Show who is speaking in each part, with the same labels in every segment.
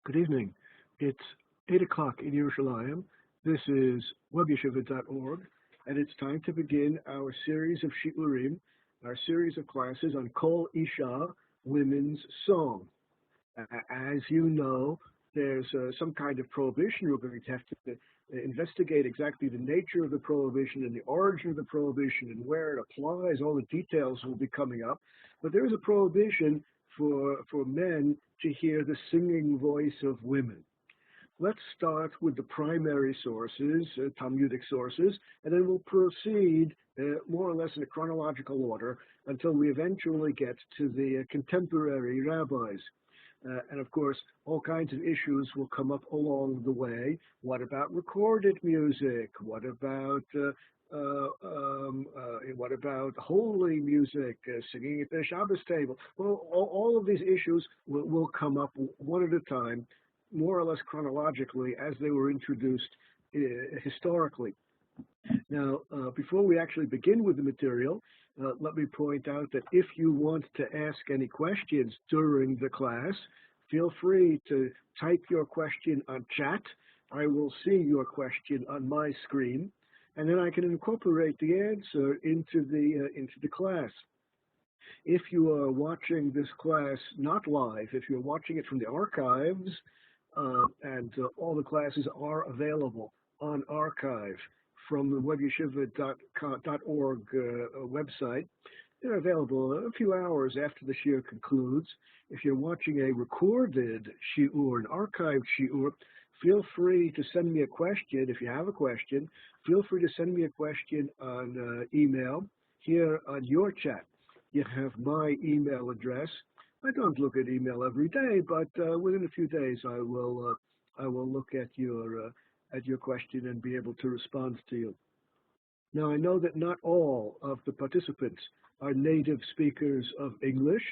Speaker 1: Good evening. It's 8 o'clock in Yerushalayim. This is WebYeshiva.org, and it's time to begin our series of Shiurim, our series of classes on Kol Isha, women's song. As you know, there's some kind of prohibition. We're going to have to investigate exactly the nature of the prohibition and the origin of the prohibition and where it applies. All the details will be coming up. But there is a prohibition for men to hear the singing voice of women. Let's start with the primary sources, Talmudic sources, and then we'll proceed more or less in a chronological order until we eventually get to the contemporary rabbis. And of course, all kinds of issues will come up along the way. What about recorded music? What about holy music, singing at the Shabbos table? Well, all of these issues will come up one at a time, more or less chronologically, as they were introduced historically. Now, before we actually begin with the material, let me point out that if you want to ask any questions during the class, feel free to type your question on chat. I will see your question on my screen, and then I can incorporate the answer into the class. If you are watching this class not live, if you're watching it from the archives, and all the classes are available on archive from the WebYeshiva.org website. They're available a few hours after the shiur concludes. If you're watching a recorded shiur, an archived shiur, feel free to send me a question. If you have a question, feel free to send me a question on email here on your chat. You have my email address. I don't look at email every day, but within a few days I will look at your question and be able to respond to you. Now, I know that not all of the participants are native speakers of English,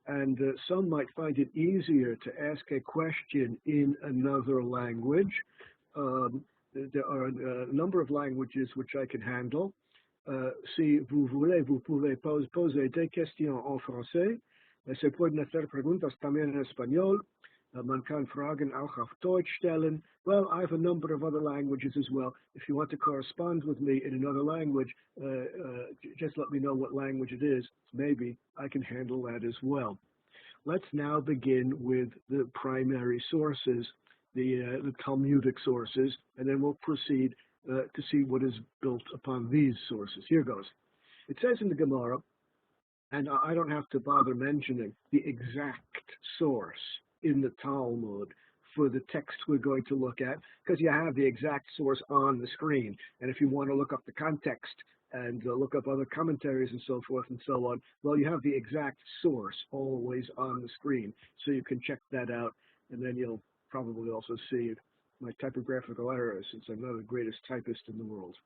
Speaker 1: and some might find it easier to ask a question in another language. There are a number of languages which I can handle. Si vous voulez, vous pouvez poser des questions en français. Se pueden hacer preguntas también en español. Man kann Fragen auch auf Deutsch stellen. Well, I have a number of other languages as well. If you want to correspond with me in another language, just let me know what language it is. Maybe I can handle that as well. Let's now begin with the primary sources, the Talmudic sources, and then we'll proceed to see what is built upon these sources. Here goes. It says in the Gemara, and I don't have to bother mentioning the exact source in the Talmud for the text we're going to look at, because you have the exact source on the screen. And if you want to look up the context and look up other commentaries and so forth and so on, well, you have the exact source always on the screen. So you can check that out, and then you'll probably also see my typographical errors, since I'm not the greatest typist in the world.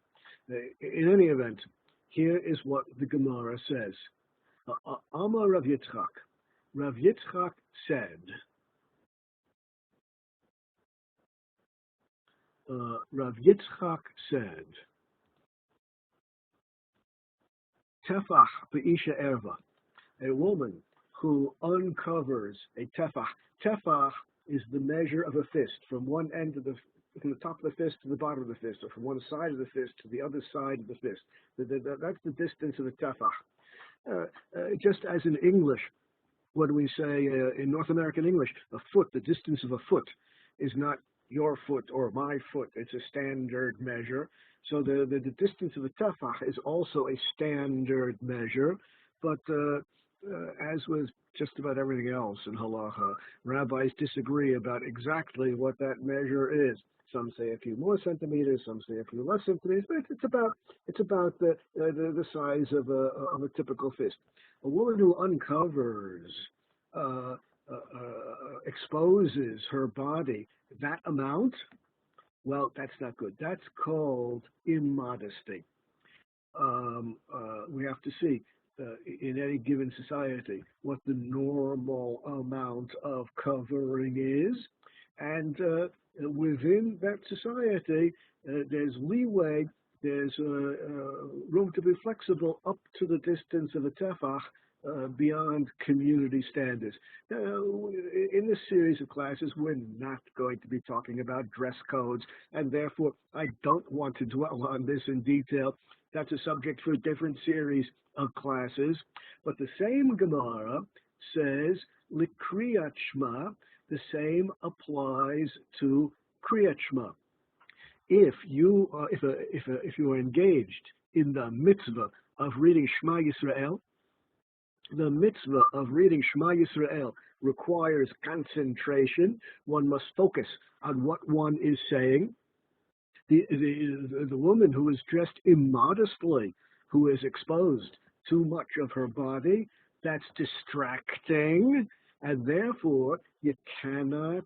Speaker 1: In any event, here is what the Gemara says. Amar Rav Yitzchak. Rav Yitzchak said, Rav Yitzchak said, Tefach Isha erva, a woman who uncovers a tefach. Tefach is the measure of a fist, from one end of from the top of the fist to the bottom of the fist, or from one side of the fist to the other side of the fist. That's the distance of a tefach. Just as in English, what do we say in North American English? A foot, the distance of a foot, is not your foot or my foot. It's a standard measure. So the distance of a tefach is also a standard measure. But as with just about everything else in halacha, rabbis disagree about exactly what that measure is. Some say a few more centimeters, some say a few less centimeters, but it's about the size of a typical fist. A woman who uncovers, exposes her body that amount, well, that's not good. That's called immodesty. We have to see in any given society what the normal amount of covering is, and within that society, there's leeway, there's room to be flexible up to the distance of a tefach beyond community standards. In in this series of classes, we're not going to be talking about dress codes, and therefore I don't want to dwell on this in detail. That's a subject for a different series of classes. But the same Gemara says, Likriyat Shma, the same applies to Kriyat Shma. If you are engaged in the mitzvah of reading Shema Yisrael, the mitzvah of reading Shema Yisrael requires concentration. One must focus on what one is saying. The woman who is dressed immodestly, who is exposed too much of her body, that's distracting, and therefore you cannot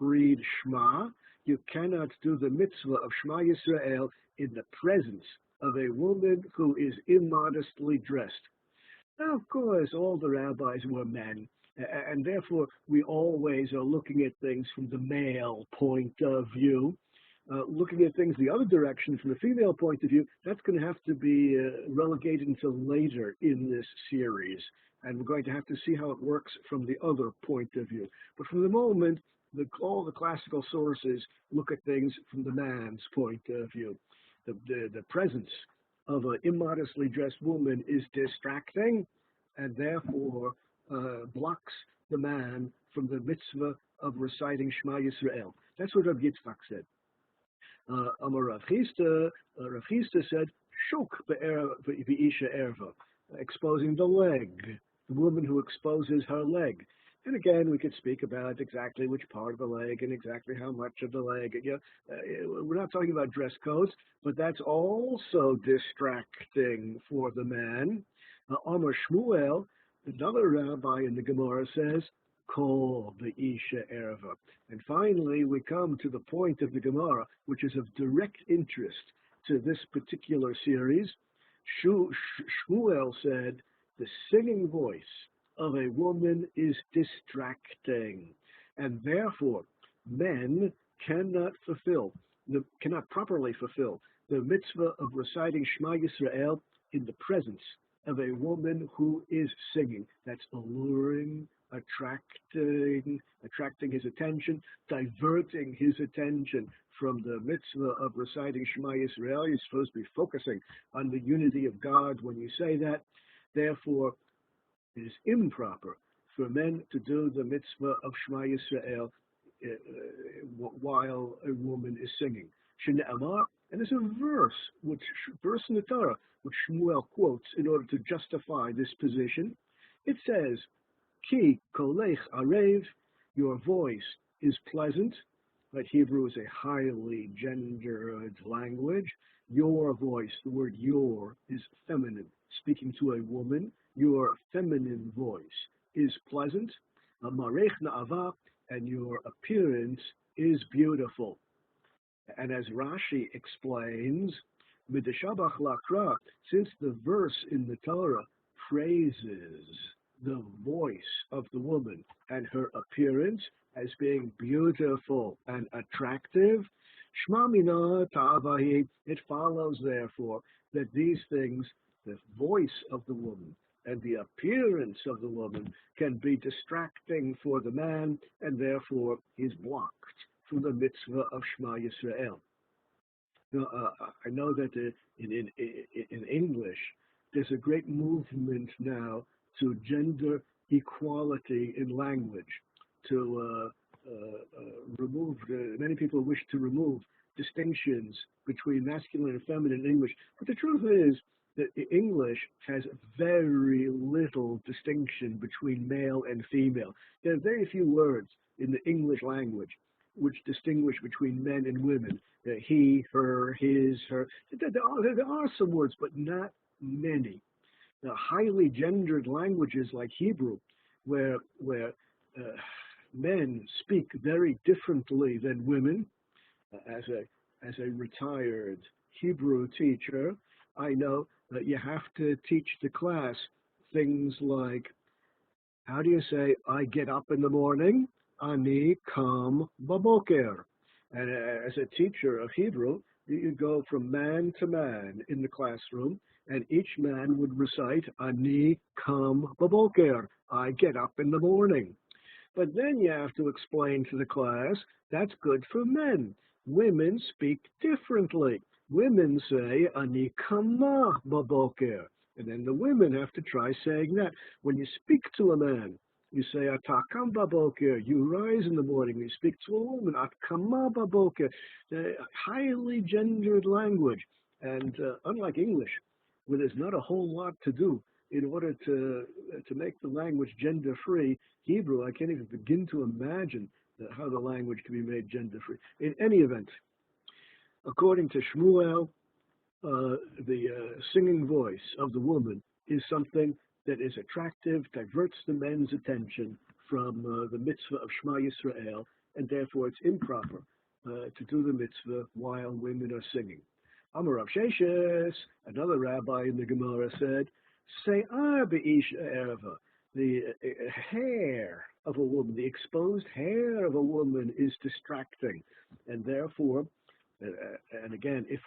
Speaker 1: read Shema. You cannot do the mitzvah of Shema Yisrael in the presence of a woman who is immodestly dressed. Now, of course, all the rabbis were men, and therefore we always are looking at things from the male point of view. Looking at things the other direction from the female point of view, that's going to have to be relegated until later in this series, and we're going to have to see how it works from the other point of view. But for the moment, all the classical sources look at things from the man's point of view. The presence of an immodestly dressed woman is distracting, and therefore blocks the man from the mitzvah of reciting Shema Yisrael. That's what Rabbi Yitzchak said. Amar Rav Chisda said, Shuk Isha erva, exposing the leg, the woman who exposes her leg. And again, we could speak about exactly which part of the leg and exactly how much of the leg. We're not talking about dress codes, but that's also distracting for the man. Amar Shmuel, another rabbi in the Gemara, says, Kol Isha erva. And finally, we come to the point of the Gemara, which is of direct interest to this particular series. Shmuel said, the singing voice of a woman is distracting, and therefore men cannot properly fulfill the mitzvah of reciting Shema Yisrael in the presence of a woman who is singing. That's alluring, attracting his attention, diverting his attention from the mitzvah of reciting Shema Yisrael. You're supposed to be focusing on the unity of God when you say that. Therefore, it is improper for men to do the mitzvah of Shema Yisrael while a woman is singing. Shne'amar, and there's a verse in the Torah, which Shmuel quotes in order to justify this position. It says, Ki kolech arev, your voice is pleasant. Right, Hebrew is a highly gendered language. Your voice, the word your, is feminine. Speaking to a woman, your feminine voice is pleasant. Marech na'ava, and your appearance is beautiful. And as Rashi explains, Midashabach lakra, since the verse in the Torah praises the voice of the woman and her appearance as being beautiful and attractive, Shma mina ta'avahi, it follows therefore that these things, the voice of the woman and the appearance of the woman, can be distracting for the man, and therefore he's blocked from the mitzvah of Shema Yisrael. Now, I know that in English, there's a great movement now to gender equality in language, to remove, many people wish to remove distinctions between masculine and feminine in English. But the truth is that English has very little distinction between male and female. There are very few words in the English language which distinguish between men and women. He, her, his, her. There are some words, but not many. Now, highly gendered languages like Hebrew, where men speak very differently than women. As a retired Hebrew teacher, I know that you have to teach the class things like, how do you say, I get up in the morning? Ani kam baboker. And as a teacher of Hebrew, you go from man to man in the classroom, and each man would recite, Ani kam baboker. I get up in the morning. But then you have to explain to the class, that's good for men. Women speak differently. Women say, Ani kama baboker. And then the women have to try saying that. When you speak to a man, you say, Atakam baboker. You rise in the morning. You speak to a woman, Atkama baboker. Highly gendered language. And unlike English, where there's not a whole lot to do in order to make the language gender-free, Hebrew, I can't even begin to imagine how the language can be made gender-free. In any event, according to Shmuel, the singing voice of the woman is something that is attractive, diverts the men's attention from the mitzvah of Shema Yisrael, and therefore it's improper to do the mitzvah while women are singing. Amar Rav Sheshes, another rabbi in the Gemara, said, Se'ar be'isha erva, the hair of a woman, the exposed hair of a woman is distracting, and therefore, and again, if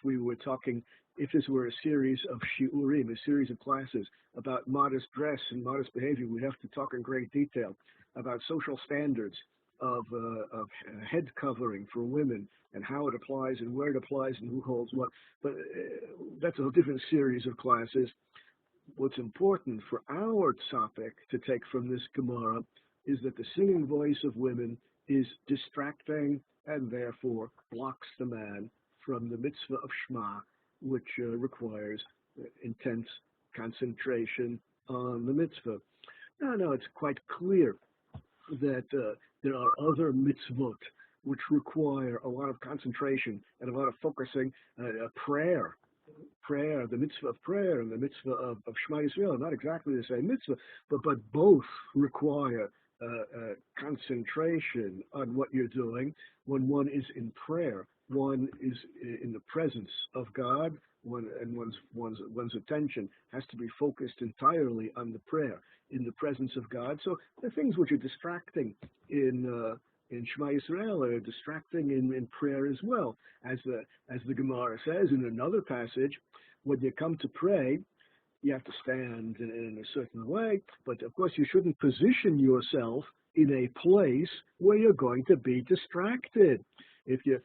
Speaker 1: this were a series of shiurim, a series of classes about modest dress and modest behavior, we'd have to talk in great detail about social standards of head covering for women and how it applies and where it applies and who holds what. But that's a different series of classes. What's important for our topic to take from this Gemara is that the singing voice of women is distracting and therefore blocks the man from the mitzvah of Shema, which requires intense concentration on the mitzvah. Now, it's quite clear that there are other mitzvot which require a lot of concentration and a lot of focusing. Prayer, the mitzvah of prayer and the mitzvah of Shema Yisrael are not exactly the same mitzvah, but both require concentration on what you're doing. When one is in prayer, one is in the presence of God, and one's attention has to be focused entirely on the prayer in the presence of God. So the things which are distracting in Shema Yisrael are distracting in prayer as well. As the Gemara says in another passage, when you come to pray, you have to stand in a certain way, but of course you shouldn't position yourself in a place where you're going to be distracted. If you're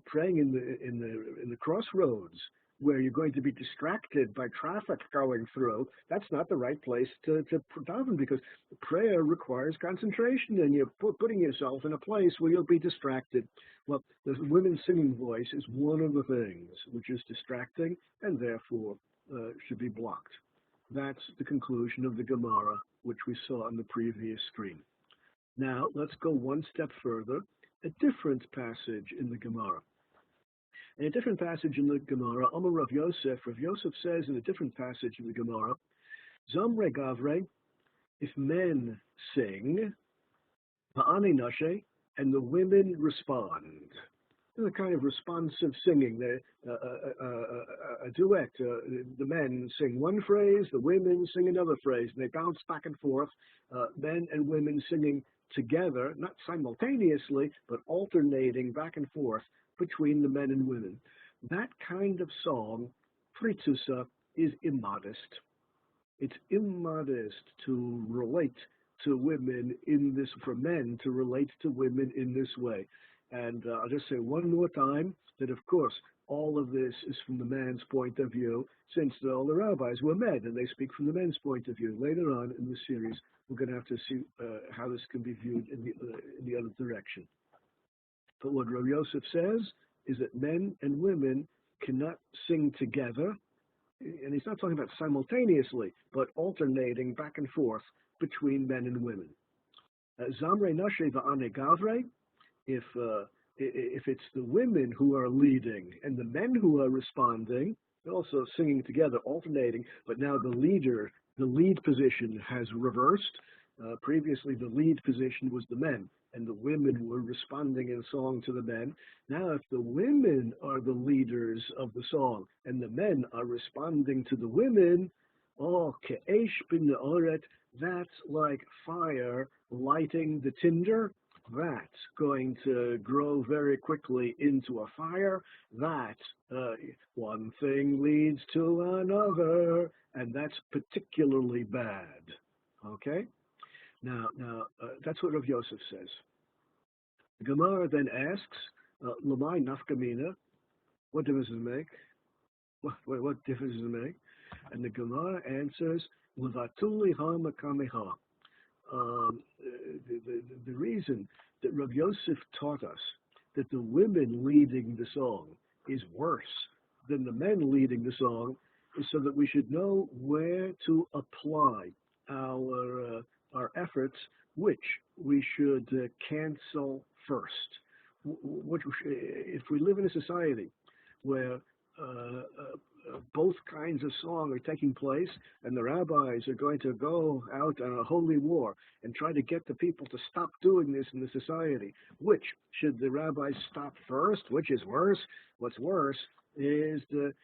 Speaker 1: praying in the crossroads where you're going to be distracted by traffic going through, that's not the right place to daven, because prayer requires concentration, and you're putting yourself in a place where you'll be distracted. Well, the women's singing voice is one of the things which is distracting and therefore should be blocked. That's the conclusion of the Gemara, which we saw on the previous screen. Now, let's go one step further, a different passage in the Gemara. In a different passage in the Gemara, Amar Rav Yosef says in a different passage in the Gemara, Zamre Gavre, if men sing, Va'ane Nashe, and the women respond. A kind of responsive singing, a duet. The men sing one phrase, the women sing another phrase, and they bounce back and forth, men and women singing together, not simultaneously, but alternating back and forth between the men and women. That kind of song, pritzusa, is immodest. It's immodest to relate to women in this, for men to relate to women in this way. And I'll just say one more time that, of course, all of this is from the man's point of view, since all the rabbis were men, and they speak from the men's point of view. Later on in the series, we're going to have to see how this can be viewed in the other direction. But what Rabbi Yosef says is that men and women cannot sing together, and he's not talking about simultaneously, but alternating back and forth between men and women. Zamre Nashe va'ane Gavre, if it's the women who are leading and the men who are responding, they're also singing together, alternating, but now the lead position has reversed. Previously, the lead position was the men, and the women were responding in song to the men. Now, if the women are the leaders of the song, and the men are responding to the women, oh, ke'esh bin ne'oret, that's like fire lighting the tinder. That's going to grow very quickly into a fire. That one thing leads to another, and that's particularly bad. Okay? That's what Rav Yosef says. The Gemara then asks, Lamai nafkamina, what difference does it make? What difference does it make? And the Gemara answers, Levatuli ha makameha. The reason that Rav Yosef taught us that the women leading the song is worse than the men leading the song is so that we should know where to apply our efforts, which we should cancel first. If we live in a society where both kinds of song are taking place, and the rabbis are going to go out on a holy war and try to get the people to stop doing this in the society. Which should the rabbis stop first? Which is worse? What's worse is the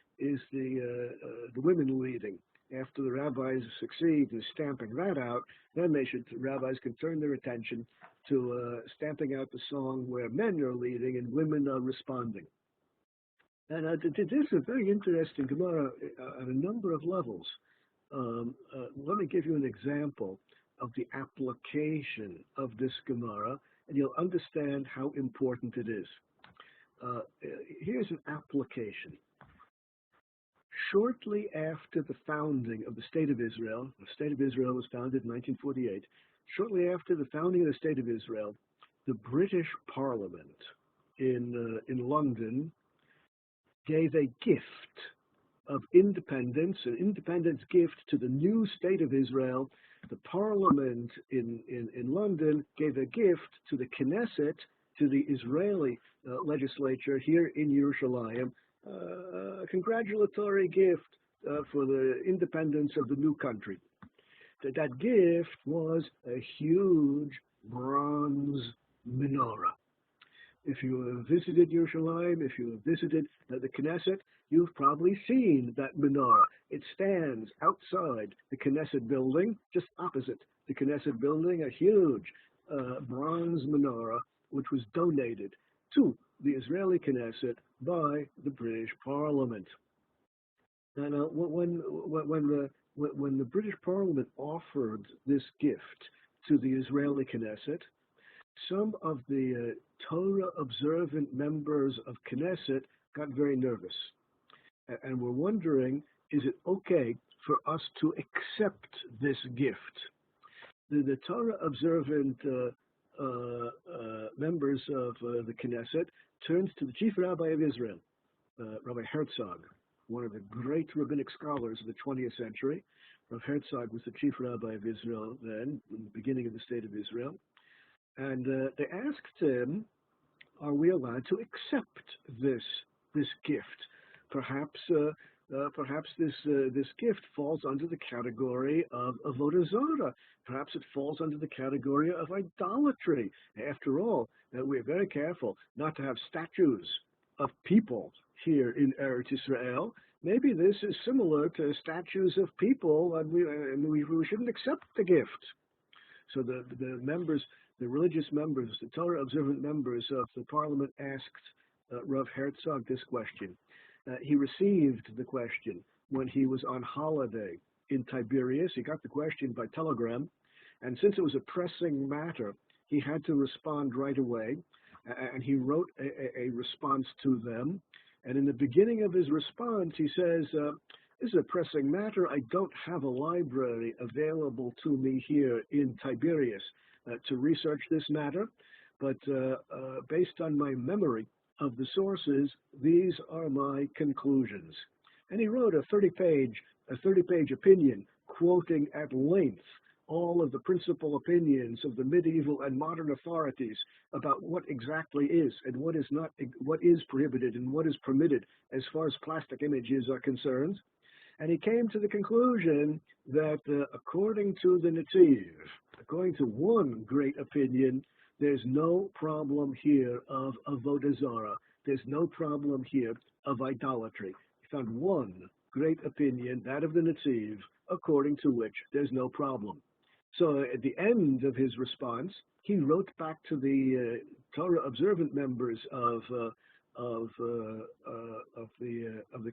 Speaker 1: women leading. After the rabbis succeed in stamping that out, then the rabbis can turn their attention to stamping out the song where men are leading and women are responding. And this is a very interesting Gemara on a number of levels. Let me give you an example of the application of this Gemara, and you'll understand how important it is. Here's an application. Shortly after the founding of the State of Israel, the State of Israel was founded in 1948, shortly after the founding of the State of Israel, the British Parliament in London gave a gift of independence, an independence gift to the new State of Israel. The Parliament in London gave a gift to the Knesset, to the Israeli legislature here in Yerushalayim, a congratulatory gift for the independence of the new country. That gift was a huge bronze menorah. If you have visited Yerushalayim, if you have visited the Knesset, you've probably seen that menorah. It stands outside the Knesset building, just opposite the Knesset building, a huge bronze menorah, which was donated to the Israeli Knesset by the British Parliament. And when the British Parliament offered this gift to the Israeli Knesset, some of the Torah-observant members of Knesset got very nervous and were wondering, is it okay for us to accept this gift? The Torah-observant members of the Knesset turned to the chief rabbi of Israel, Rabbi Herzog, one of the great rabbinic scholars of the 20th century. Rabbi Herzog was the chief rabbi of Israel then, in the beginning of the State of Israel. And they asked him, are we allowed to accept this gift? Perhaps this gift falls under the category of avodah zarah. Perhaps it falls under the category of idolatry. After all, we're very careful not to have statues of people here in Eretz Israel. Maybe this is similar to statues of people, and we shouldn't accept the gift. So the members, the religious members, the Torah-observant members of the parliament asked Rav Herzog this question. He received the question when he was on holiday in Tiberias. He got the question by telegram, and since it was a pressing matter, he had to respond right away, and he wrote a response to them. And in the beginning of his response, he says, this is a pressing matter. I don't have a library available to me here in Tiberias to research this matter, but based on my memory of the sources, these are my conclusions. And he wrote a 30-page opinion, quoting at length all of the principal opinions of the medieval and modern authorities about what exactly is and what is not, what is prohibited and what is permitted as far as plastic images are concerned. And he came to the conclusion that according to the Netziv, according to one great opinion, there's no problem here of avodah zarah. There's no problem here of idolatry. He found one great opinion, that of the Netziv, according to which there's no problem. So at the end of his response, he wrote back to the Torah observant members of the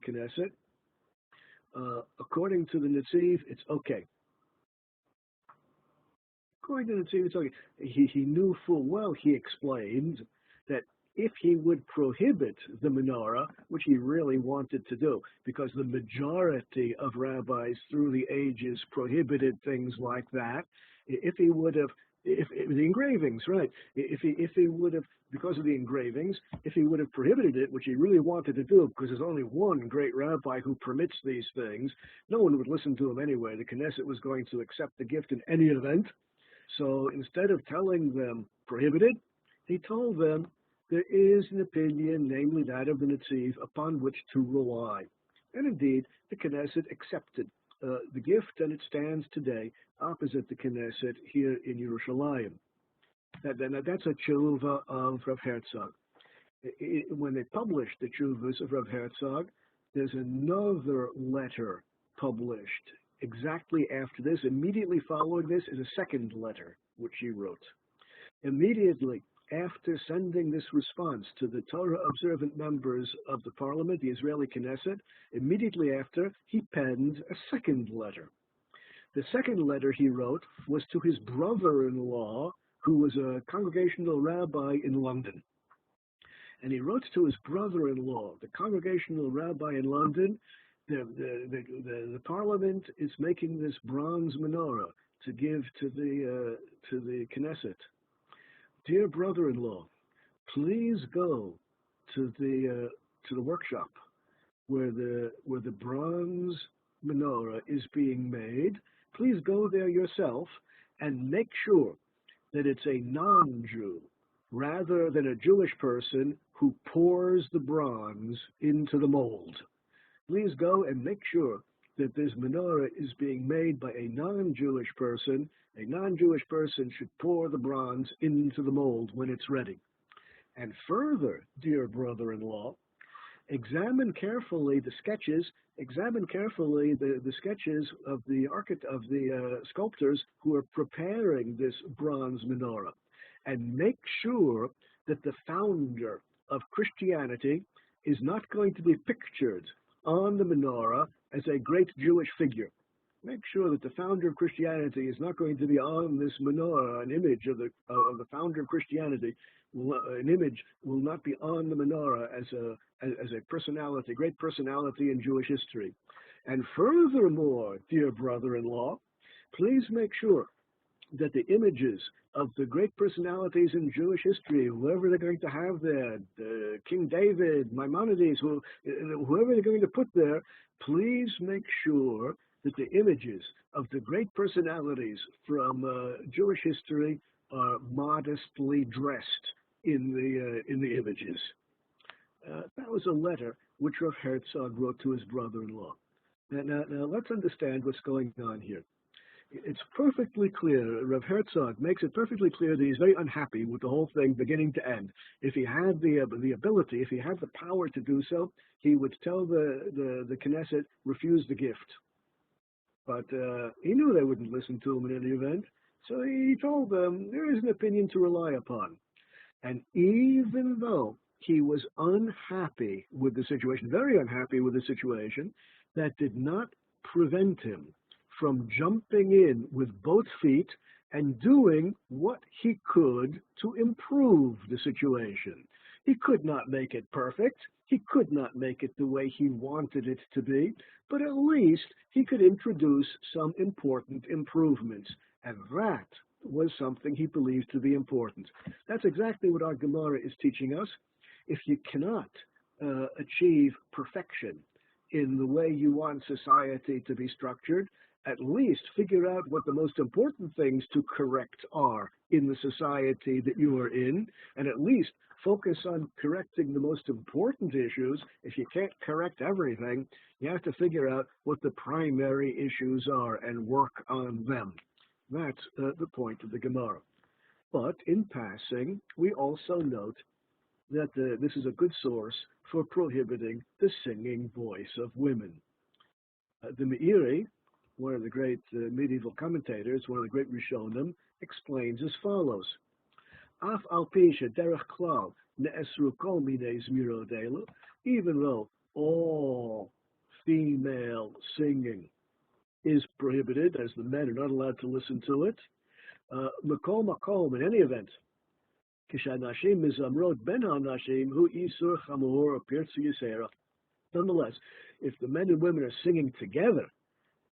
Speaker 1: Knesset. According to the Netziv, it's okay. going to Netziv, he knew full well, he explained, that if he would prohibit the menorah, which he really wanted to do, because the majority of rabbis through the ages prohibited things like that, if he would have, if the engravings, right? If he would have, because of the engravings, if he would have prohibited it, which he really wanted to do, because there's only one great rabbi who permits these things, no one would listen to him anyway. The Knesset was going to accept the gift in any event. So instead of telling them prohibited, he told them there is an opinion, namely that of the Netziv, upon which to rely. And indeed, the Knesset accepted the gift, and it stands today opposite the Knesset here in Yerushalayim. That's a tshuva of Rav Herzog. When they published the tshuvas of Rav Herzog, there's another letter published exactly after this. Immediately following this is a second letter, which he wrote. Immediately after sending this response to the Torah-observant members of the parliament, the Israeli Knesset, immediately after, he penned a second letter. The second letter he wrote was to his brother-in-law, who was a congregational rabbi in London. And he wrote to his brother-in-law, the congregational rabbi in London, the parliament is making this bronze menorah to give to the Knesset. Dear brother-in-law, please go to the workshop where the bronze menorah is being made. Please go there yourself and make sure that it's a non-Jew rather than a Jewish person who pours the bronze into the mold. Please go and make sure that this menorah is being made by a non-Jewish person. A non-Jewish person should pour the bronze into the mold when it's ready. And further, dear brother-in-law, examine carefully the sketches of the sculptors who are preparing this bronze menorah, and make sure that the founder of Christianity is not going to be pictured on the menorah as a great Jewish figure. Make sure that the founder of Christianity is not going to be on this menorah. An image of the founder of Christianity, an image will not be on the menorah as a personality, great personality in Jewish history. And furthermore, dear brother-in-law, please make sure that the images of the great personalities in Jewish history, whoever they're going to have there, King David, Maimonides, whoever they're going to put there, please make sure that the images of the great personalities from Jewish history are modestly dressed in the images. That was a letter which Rav Herzog wrote to his brother-in-law. Now let's understand what's going on here. It's perfectly clear, Rav Herzog makes it perfectly clear that he's very unhappy with the whole thing beginning to end. If he had the ability, if he had the power to do so, he would tell the Knesset, refuse the gift. But he knew they wouldn't listen to him in any event, so he told them there is an opinion to rely upon. And even though he was unhappy with the situation, very unhappy with the situation, that did not prevent him from jumping in with both feet and doing what he could to improve the situation. He could not make it perfect. He could not make it the way he wanted it to be, but at least he could introduce some important improvements. And that was something he believed to be important. That's exactly what our Gemara is teaching us. If you cannot achieve perfection in the way you want society to be structured, at least figure out what the most important things to correct are in the society that you are in, and at least focus on correcting the most important issues. If you can't correct everything, you have to figure out what the primary issues are and work on them. That's the point of the Gemara. But in passing, we also note that this is a good source for prohibiting the singing voice of women. The Meiri, one of the great medieval commentators, one of the great Rishonim, explains as follows. Af al pi shederech klal ne'esru kol minei Zemirot elu, even though all female singing is prohibited, as the men are not allowed to listen to it, L'kol makom, in any event, kishanashim mizamrot ben hanashim hu isur chamor pirtzu yisera. Nonetheless, if the men and women are singing together,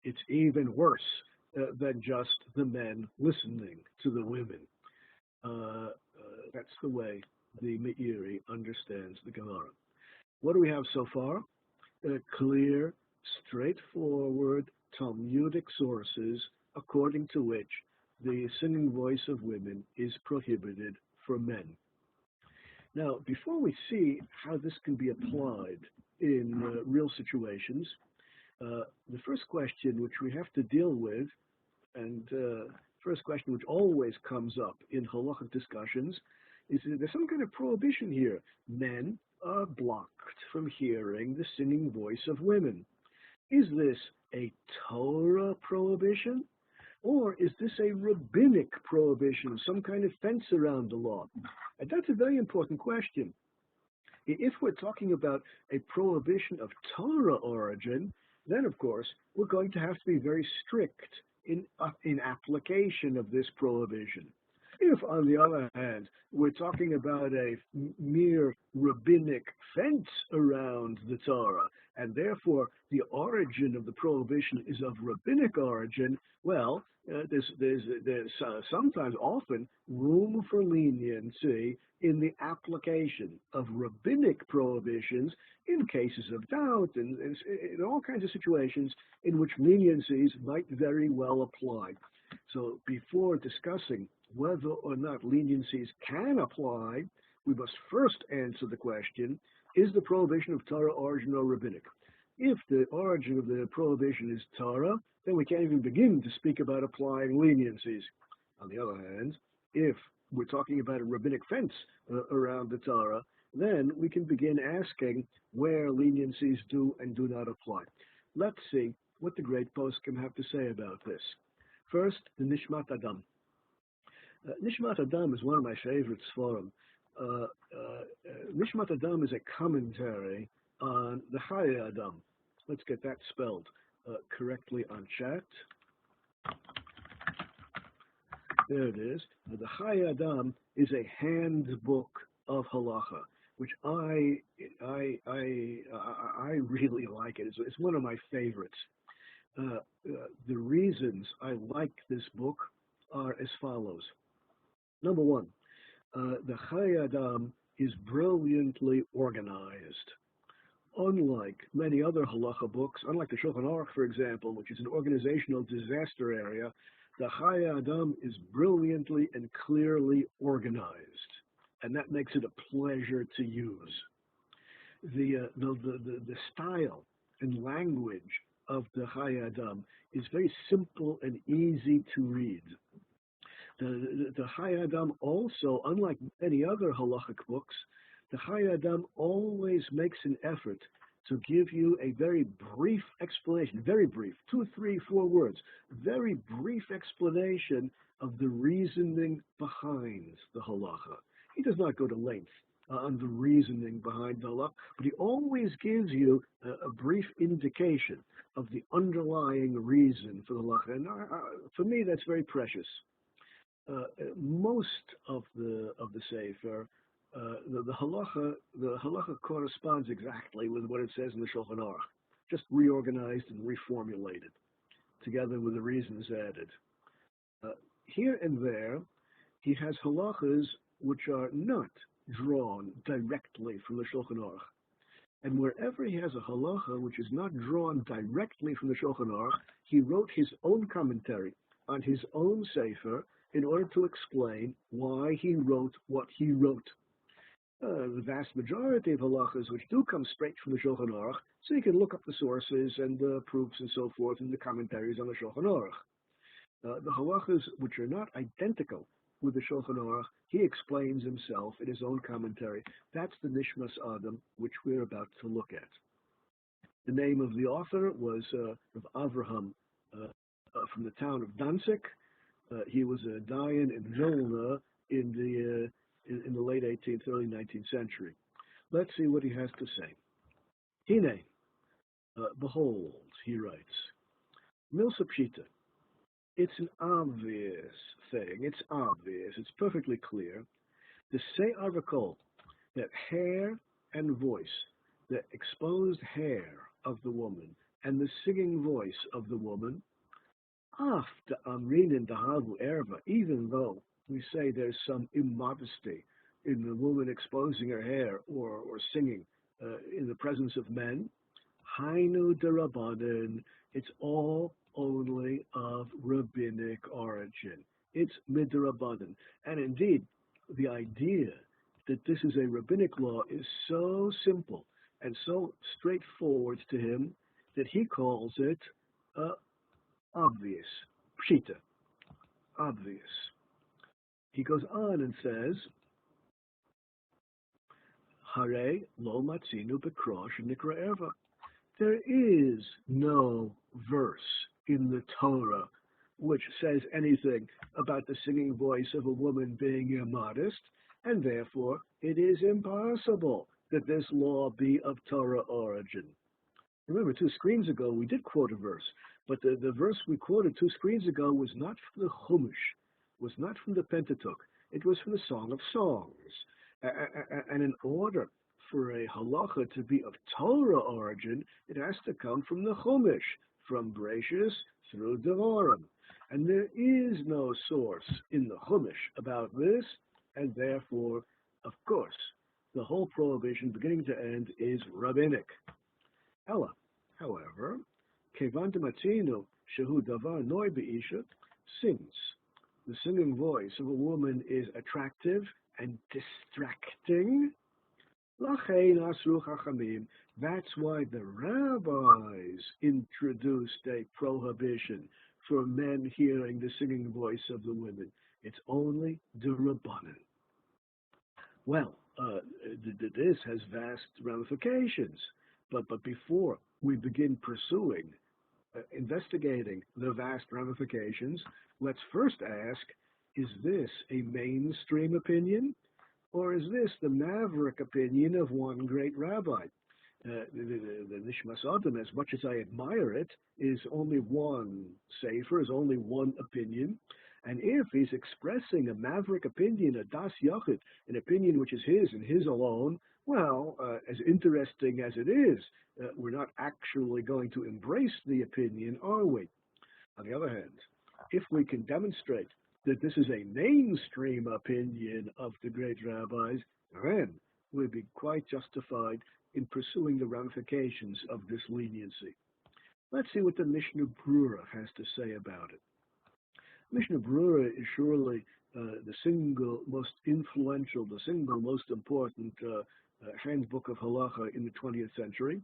Speaker 1: it's even worse than just the men listening to the women. That's the way the Meiri understands the Gemara. What do we have so far? Clear, straightforward Talmudic sources according to which the singing voice of women is prohibited for men. Now, before we see how this can be applied in real situations, the first question which we have to deal with, and first question which always comes up in halachic discussions, is that there's some kind of prohibition here. Men are blocked from hearing the singing voice of women. Is this a Torah prohibition? Or is this a rabbinic prohibition, some kind of fence around the law? And that's a very important question. If we're talking about a prohibition of Torah origin, then of course we're going to have to be very strict in application of this prohibition. If, on the other hand, we're talking about a mere rabbinic fence around the Torah, and therefore the origin of the prohibition is of rabbinic origin, well, there's sometimes, often, room for leniency in the application of rabbinic prohibitions in cases of doubt and in all kinds of situations in which leniencies might very well apply. So before discussing whether or not leniencies can apply, we must first answer the question, is the prohibition of Torah origin or rabbinic? If the origin of the prohibition is Torah, then we can't even begin to speak about applying leniencies. On the other hand, if we're talking about a rabbinic fence around the Torah, then we can begin asking where leniencies do and do not apply. Let's see what the great poskim have to say about this. First, the Nishmat Adam. Nishmat Adam is one of my favorite sforim. Nishmat Adam is a commentary on the Chayei Adam. Let's get that spelled correctly on chat. There it is. The Chayei Adam is a handbook of halacha, which I really like it. It's one of my favorites. The reasons I like this book are as follows. Number one, the Chayei Adam is brilliantly organized. Unlike many other halacha books, unlike the Shulchan Aruch, for example, which is an organizational disaster area, the Chayei Adam is brilliantly and clearly organized, and that makes it a pleasure to use. The style and language of the Chayei Adam is very simple and easy to read. The Chayei Adam also, unlike many other halachic books, the Chayei Adam always makes an effort to give you a very brief explanation, very brief, 2, 3, 4 words, very brief explanation of the reasoning behind the halacha. He does not go to length on the reasoning behind the halacha, but he always gives you a brief indication of the underlying reason for the halacha. And for me, that's very precious. Most of the Sefer, the halacha corresponds exactly with what it says in the Shulchan Aruch, just reorganized and reformulated, together with the reasons added. Here and there, he has halachas which are not drawn directly from the Shulchan Aruch. And wherever he has a halacha which is not drawn directly from the Shulchan Aruch, he wrote his own commentary on his own Sefer in order to explain why he wrote what he wrote. The vast majority of halachas which do come straight from the Shulchan Aruch, so you can look up the sources and the proofs and so forth in the commentaries on the Shulchan Aruch. The halachas which are not identical with the Shulchan Aruch, he explains himself in his own commentary. That's the Nishmas Adam, which we're about to look at. The name of the author was Rav Avraham from the town of Danzig. He was a dayan in Vilna in the late 18th, early 19th century. Let's see what he has to say. Hine, behold, he writes, Milsa Pshita, It's an obvious thing. It's obvious. It's perfectly clear. The say article that hair and voice, the exposed hair of the woman and the singing voice of the woman, after amrinin dahavu erva, even though we say there's some immodesty in the woman exposing her hair or singing in the presence of men, hainu derabanan, it's all only of rabbinic origin. It's midrabanan. And indeed, the idea that this is a rabbinic law is so simple and so straightforward to him that he calls it obvious, pshita, obvious. He goes on and says, Hare lo matzinu bekrosh nikra erva. There is no verse in the Torah which says anything about the singing voice of a woman being immodest, and therefore it is impossible that this law be of Torah origin. Remember, 2 screens ago we did quote a verse, but the verse we quoted 2 screens ago was not from the Chumash, was not from the Pentateuch. It was from the Song of Songs. And in order for a halacha to be of Torah origin, it has to come from the Chumash, from Bereshis through Devarim. And there is no source in the Chumash about this, and therefore, of course, the whole prohibition, beginning to end, is rabbinic. Ella, however, kevan dematzinu shehu davar noi be'isha, since the singing voice of a woman is attractive and distracting, lachein asru chachamim, that's why the rabbis introduced a prohibition for men hearing the singing voice of the women. It's only d'Rabbanan. Well, this has vast ramifications, but before we begin pursuing, investigating the vast ramifications, let's first ask, is this a mainstream opinion, or is this the maverick opinion of one great rabbi? The Nishmas Adam, as much as I admire it, is only one sefer, is only one opinion. And if he's expressing a maverick opinion, a das yachid, an opinion which is his and his alone, well, as interesting as it is, we're not actually going to embrace the opinion, are we? On the other hand, if we can demonstrate that this is a mainstream opinion of the great rabbis, then we'd be quite justified in pursuing the ramifications of this leniency. Let's see what the Mishnah Brura has to say about it. Mishnah Brura is surely the single most influential, the single most important handbook of halacha in the 20th century.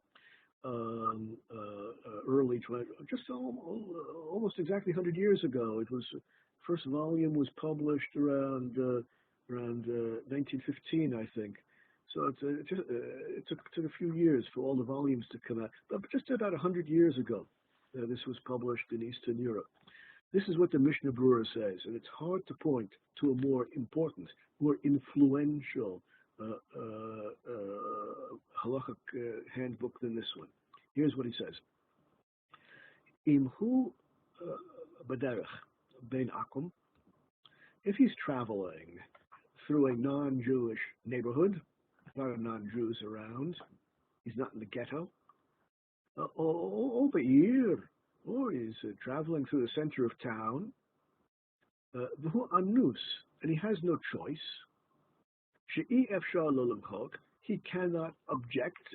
Speaker 1: Early 20, just almost exactly 100 years ago. It was first volume was published around 1915, I think. So it took a few years for all the volumes to come out. But just about 100 years ago, this was published in Eastern Europe. This is what the Mishnah Brura says, and it's hard to point to a more important, more influential halachic handbook than this one. Here's what he says. Imhu baderech bein akum, if he's traveling through a non-Jewish neighborhood, not a non-Jews around, he's not in the ghetto, or he's traveling through the center of town, v'hu anus, and he has no choice, she'i efshar lo lemchok, he cannot object,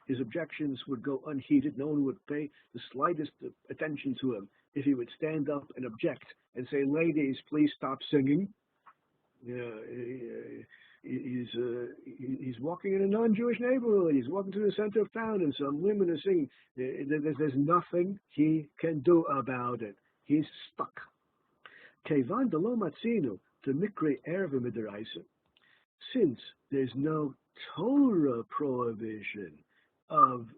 Speaker 1: his objections would go unheeded, no one would pay the slightest attention to him if he would stand up and object and say, ladies, please stop singing. He's walking in a non-Jewish neighborhood. He's walking through the center of town, and some women are singing. There's nothing he can do about it. He's stuck. Kevan delo matzinu to mikre erva midaraisa. Since there's no Torah prohibition of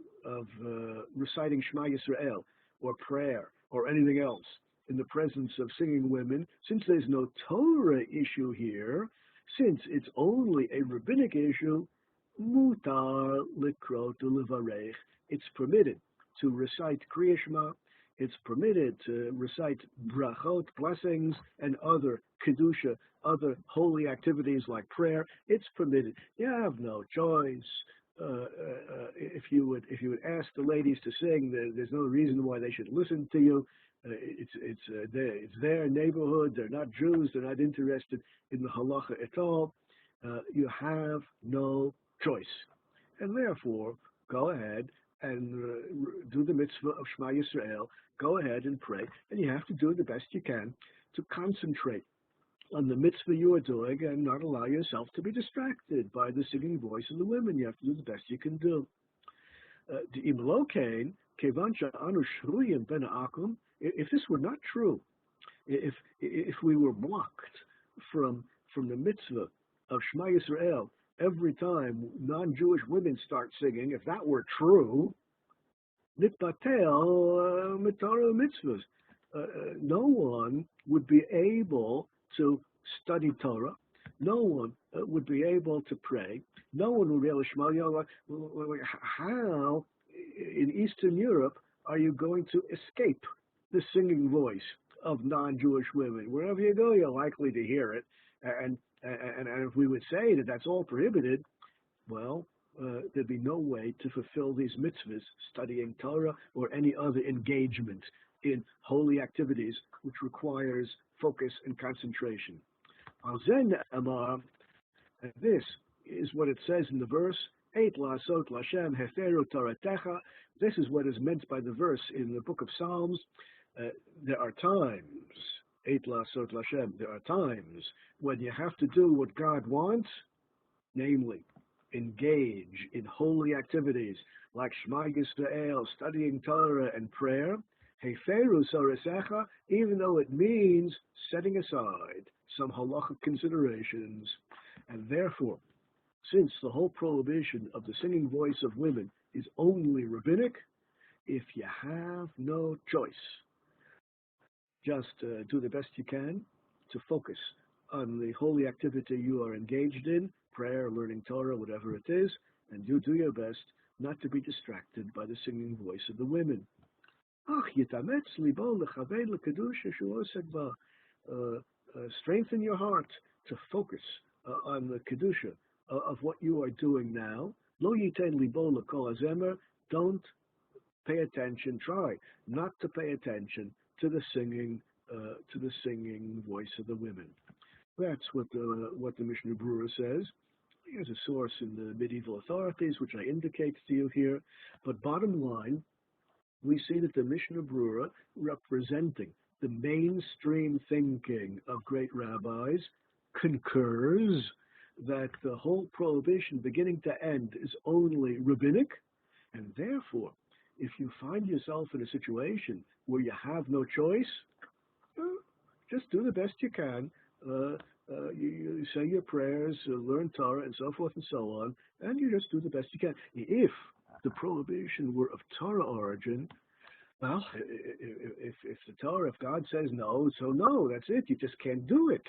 Speaker 1: reciting Shema Yisrael or prayer or anything else in the presence of singing women, since there's no Torah issue here, since it's only a rabbinic issue, mutar likrot levarech, it's permitted to recite Kriya Shema It's permitted to recite brachot, blessings, and other kedusha, other holy activities like prayer. It's permitted. You have no choice. If you would ask the ladies to sing, there's no reason why they should listen to you. It's their neighborhood. They're not Jews. They're not interested in the halacha at all. You have no choice, and therefore go ahead and do the mitzvah of Shema Yisrael. Go ahead and pray, and you have to do the best you can to concentrate on the mitzvah you are doing and not allow yourself to be distracted by the singing voice of the women. You have to do the best you can do. If this were not true, if we were blocked from the mitzvah of Shema Yisrael every time non-Jewish women start singing, if that were true, nitbatel mitara mitzvahs, no one would be able to study Torah. No one would be able to pray. No one would be able to Shema. How in Eastern Europe are you going to escape the singing voice of non-Jewish women? Wherever you go, you're likely to hear it. And if we would say that that's all prohibited, well, there'd be no way to fulfill these mitzvahs, studying Torah or any other engagement in holy activities, which requires focus and concentration. And this is what it says in the verse, this is what is meant by the verse in the book of Psalms. There are times, there are times when you have to do what God wants, namely, engage in holy activities like Shema Yisrael, studying Torah and prayer, even though it means setting aside some halachic considerations. And therefore, since the whole prohibition of the singing voice of women is only rabbinic, if you have no choice, just do the best you can to focus on the holy activity you are engaged in, prayer, learning Torah, whatever it is, and you do your best not to be distracted by the singing voice of the women. Strengthen your heart to focus on the kedusha of what you are doing now. Don't pay attention. Try not to pay attention to the singing voice of the women. That's what the Mishnah Berurah says. Here's a source in the medieval authorities, which I indicate to you here. But bottom line, we see that the Mishnah Berurah, representing the mainstream thinking of great rabbis, concurs that the whole prohibition beginning to end is only rabbinic, and therefore, if you find yourself in a situation where you have no choice, just do the best you can. You say your prayers, learn Torah, and so forth and so on, and you just do the best you can. If the prohibition were of Torah origin, well, if God says no, so no, that's it. You just can't do it.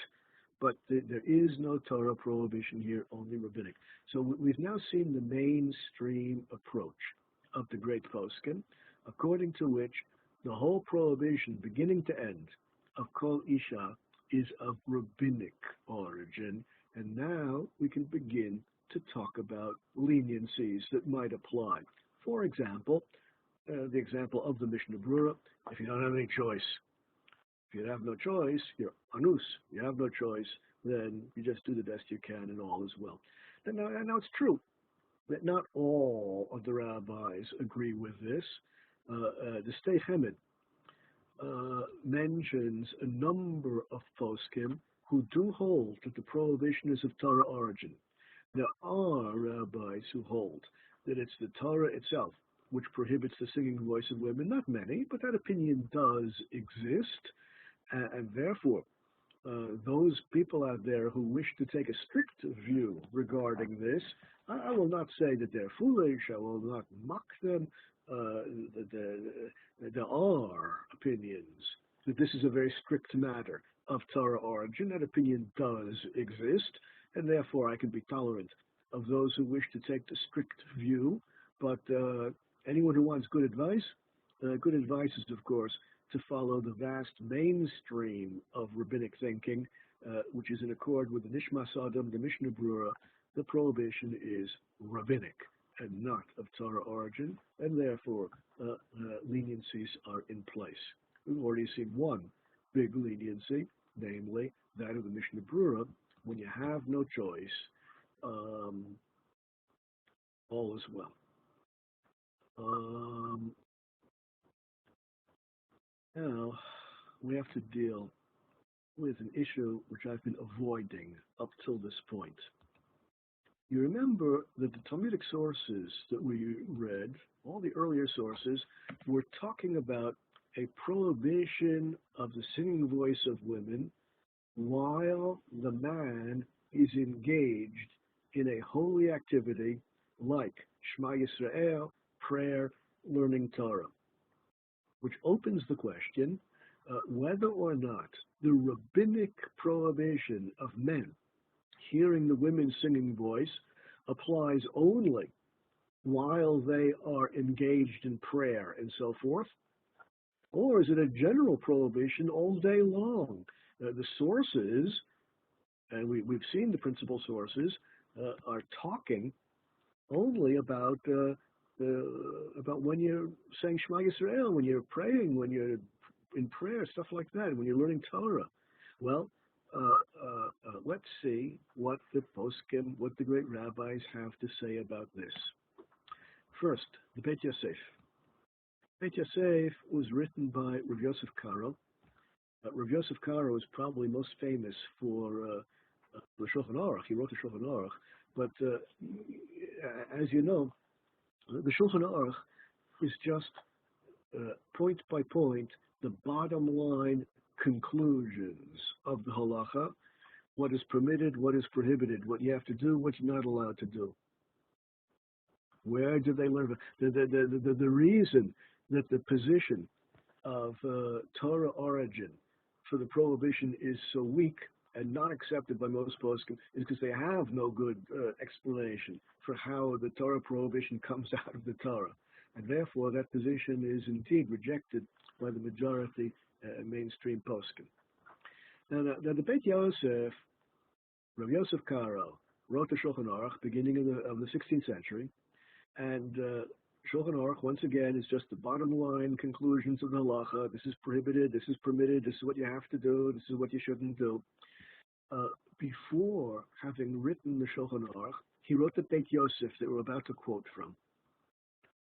Speaker 1: But there is no Torah prohibition here, only rabbinic. So we've now seen the mainstream approach of the great poskim, according to which the whole prohibition, beginning to end, of Kol Isha is of rabbinic origin. And now we can begin to talk about leniencies that might apply. For example, the example of the Mishnah Berurah, if you don't have any choice. If you have no choice, you're anus. You have no choice, then you just do the best you can and all is well. Now it's true that not all of the rabbis agree with this. The Stei Chemed mentions a number of poskim who do hold that the prohibition is of Torah origin. There are rabbis who hold that it's the Torah itself which prohibits the singing voice of women. Not many, but that opinion does exist. And therefore, those people out there who wish to take a strict view regarding this, I will not say that they're foolish. I will not mock them. There are opinions that this is a very strict matter of Torah origin. That opinion does exist, and therefore I can be tolerant of those who wish to take the strict view. But anyone who wants good advice, good advice is, of course, to follow the vast mainstream of rabbinic thinking, which is in accord with the Nishmas Adam, the Mishnah Brura. The prohibition is rabbinic and not of Torah origin, and therefore leniencies are in place. We've already seen one big leniency, namely that of the Mishnah Brura. When you have no choice, all is well. Now, we have to deal with an issue which I've been avoiding up till this point. You remember that the Talmudic sources that we read, all the earlier sources, were talking about a prohibition of the singing voice of women while the man is engaged in a holy activity like Shema Yisrael, prayer, learning Torah, which opens the question whether or not the rabbinic prohibition of men hearing the women's singing voice applies only while they are engaged in prayer and so forth, or is it a general prohibition all day long? The sources, and we've seen the principal sources, are talking only about when you're saying Shema Yisrael, when you're praying, when you're in prayer, stuff like that, when you're learning Torah. Well, let's see what the poskim, what the great rabbis have to say about this. First, the Beit Yosef. Beit Yosef was written by Rav Yosef Karo. Rav Yosef Karo is probably most famous for the Shulchan Aruch. He wrote the Shulchan Aruch. But as you know, the Shulchan Aruch is just point by point the bottom line conclusions of the halacha, what is permitted, what is prohibited, what you have to do, what you're not allowed to do. Where did they learn? The reason that the position of Torah origin for the prohibition is so weak and not accepted by most poskim is because they have no good explanation for how the Torah prohibition comes out of the Torah. And therefore, that position is indeed rejected by the majority mainstream poskim. Now, the Beit Yosef, Rav Yosef Karo, wrote the Shulchan Aruch beginning of the 16th century, and Shulchan Aruch, once again, is just the bottom line conclusions of the halacha. This is prohibited, this is permitted, this is what you have to do, this is what you shouldn't do. Before having written the Shulchan Aruch, he wrote the Beit Yosef that we're about to quote from.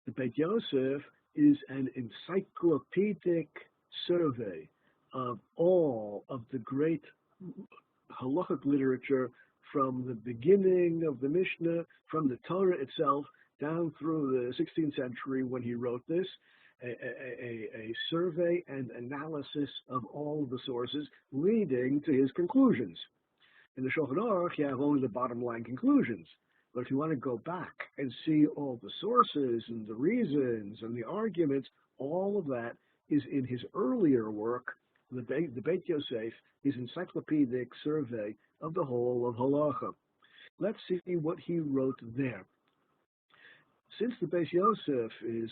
Speaker 1: The Beit Yosef is an encyclopedic survey of all of the great halachic literature from the beginning of the Mishnah, from the Torah itself, down through the 16th century when he wrote this, a survey and analysis of all of the sources leading to his conclusions. In the Shulchan Aruch, you have only the bottom line conclusions. But if you want to go back and see all the sources and the reasons and the arguments, all of that is in his earlier work, the Beit Yosef, his encyclopedic survey of the whole of Halacha. Let's see what he wrote there. Since the Beit Yosef is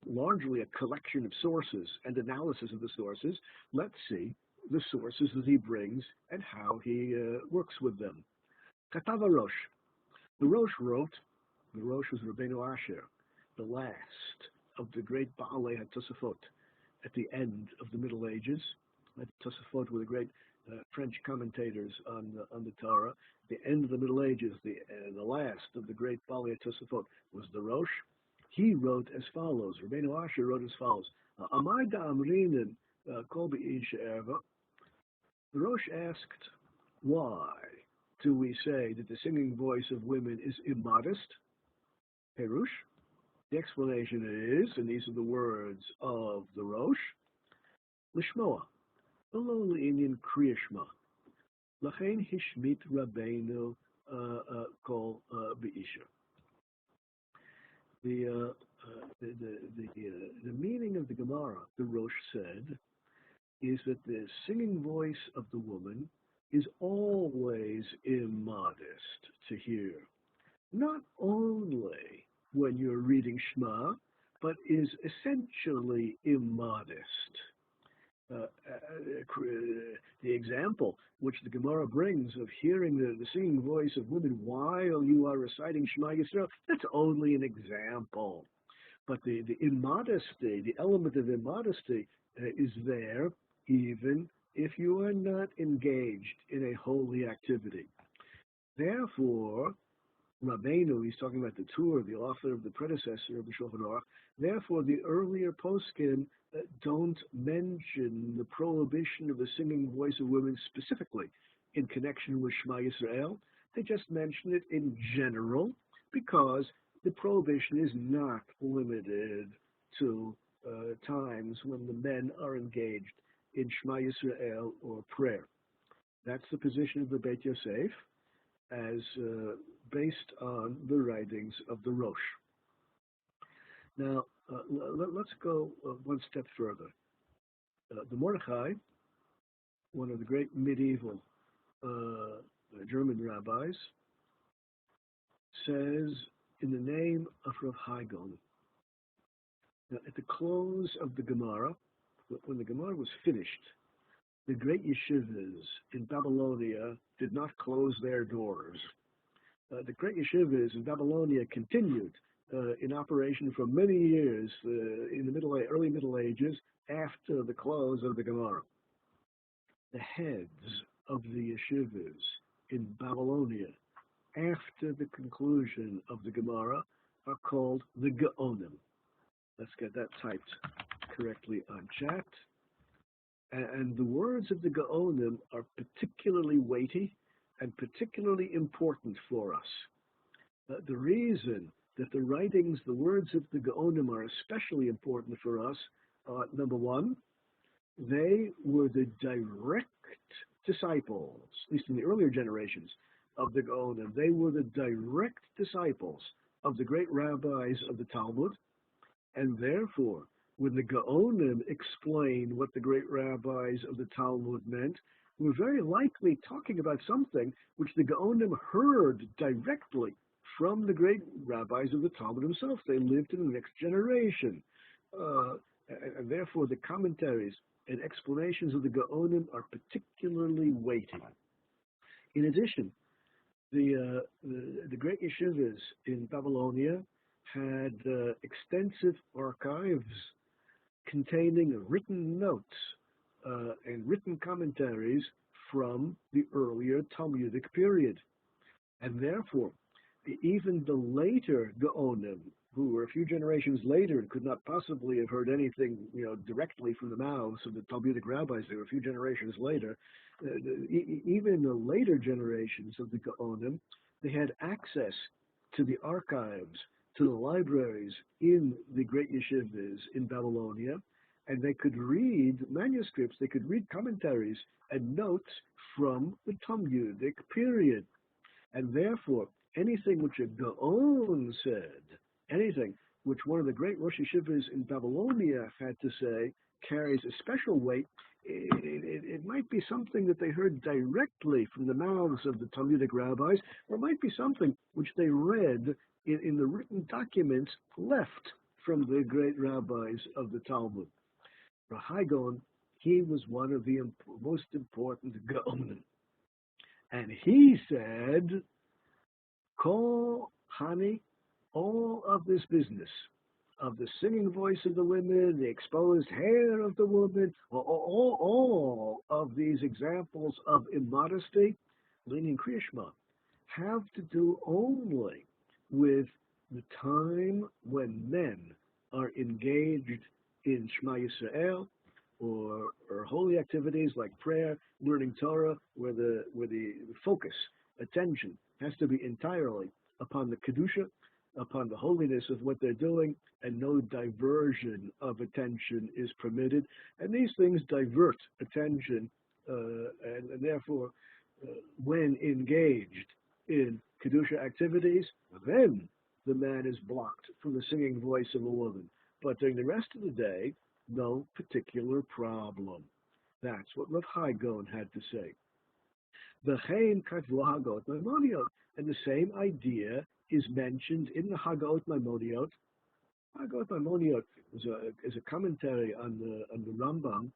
Speaker 1: largely a collection of sources and analysis of the sources, let's see the sources that he brings and how he works with them. Katav Rosh. The Rosh wrote, the Rosh was Rabbeinu Asher, the last of the great Baalei HaTosafot at the end of the Middle Ages. Tosafot were the great French commentators on the Torah. The end of the Middle Ages, the last of the great Baalei HaTosafot was the Rosh. He wrote as follows. Rabbeinu Asher wrote as follows. Amai da'amrinin Kol Isha erva. The Rosh asked, why do we say that the singing voice of women is immodest? Perush. The explanation is, and these are the words of the Rosh, Lishmoa, V'lo le'inyan kriya shma, Lachein hishmit Rabbeinu Kol Isha. The meaning of the Gemara, the Rosh said, is that the singing voice of the woman is always immodest to hear. Not only when you're reading Shema, but is essentially immodest. Uh, uh, the example which the Gemara brings of hearing the singing voice of women while you are reciting Shema Yisrael, that's only an example. But the immodesty, the element of immodesty is there even if you are not engaged in a holy activity. Therefore, Rabbeinu, he's talking about the Tur, the author of the predecessor of the Shulchan Aruch. Therefore, the earlier poskim don't mention the prohibition of the singing voice of women specifically in connection with Shema Yisrael. They just mention it in general because the prohibition is not limited to times when the men are engaged in Shema Yisrael or prayer. That's the position of the Beit Yosef, as based on the writings of the Rosh. Now, let's go one step further. The Mordechai, one of the great medieval German rabbis, says in the name of Rav Haigon, now, at the close of the Gemara, when the Gemara was finished, the great yeshivas in Babylonia did not close their doors. The great yeshivas in Babylonia continued in operation for many years in the early Middle Ages after the close of the Gemara. The heads of the yeshivas in Babylonia after the conclusion of the Gemara are called the Gaonim. Let's get that typed correctly on chat. And the words of the Gaonim are particularly weighty and particularly important for us. The reason that the words of the Gaonim are especially important for us, number one, they were the direct disciples, at least in the earlier generations of the Gaonim, they were the direct disciples of the great rabbis of the Talmud, and therefore, when the Gaonim explain what the great rabbis of the Talmud meant, we're very likely talking about something which the Gaonim heard directly from the great rabbis of the Talmud themselves. They lived in the next generation. And therefore, the commentaries and explanations of the Gaonim are particularly weighty. In addition, the great yeshivas in Babylonia had extensive archives containing written notes and written commentaries from the earlier Talmudic period. And therefore, even the later Gaonim, who were a few generations later and could not possibly have heard anything, directly from the mouths of the Talmudic rabbis, they were a few generations later, even in the later generations of the Gaonim, they had access to the archives, to the libraries in the great yeshivas in Babylonia, and they could read manuscripts, they could read commentaries and notes from the Talmudic period. And therefore, anything which a Gaon said, anything which one of the great Rosh Yeshivas in Babylonia had to say, carries a special weight. It might be something that they heard directly from the mouths of the Talmudic rabbis, or it might be something which they read in the written documents left from the great rabbis of the Talmud. Rav Haigon, he was one of the most important Gaonim. And he said, Kol Hani, all of this business of the singing voice of the women, the exposed hair of the woman, all of these examples of immodesty, leaning Kriyashma, have to do only with the time when men are engaged in Shema Yisrael or holy activities like prayer, learning Torah, where the focus, attention, has to be entirely upon the Kedusha, upon the holiness of what they're doing, and no diversion of attention is permitted. And these things divert attention, and therefore, when engaged in Kedusha activities, then the man is blocked from the singing voice of a woman. But during the rest of the day, no particular problem. That's what Rav Haigon had to say. And the same idea is mentioned in the Hagaot Maimoniot Hagot Maimoniot is a commentary on the Rambam.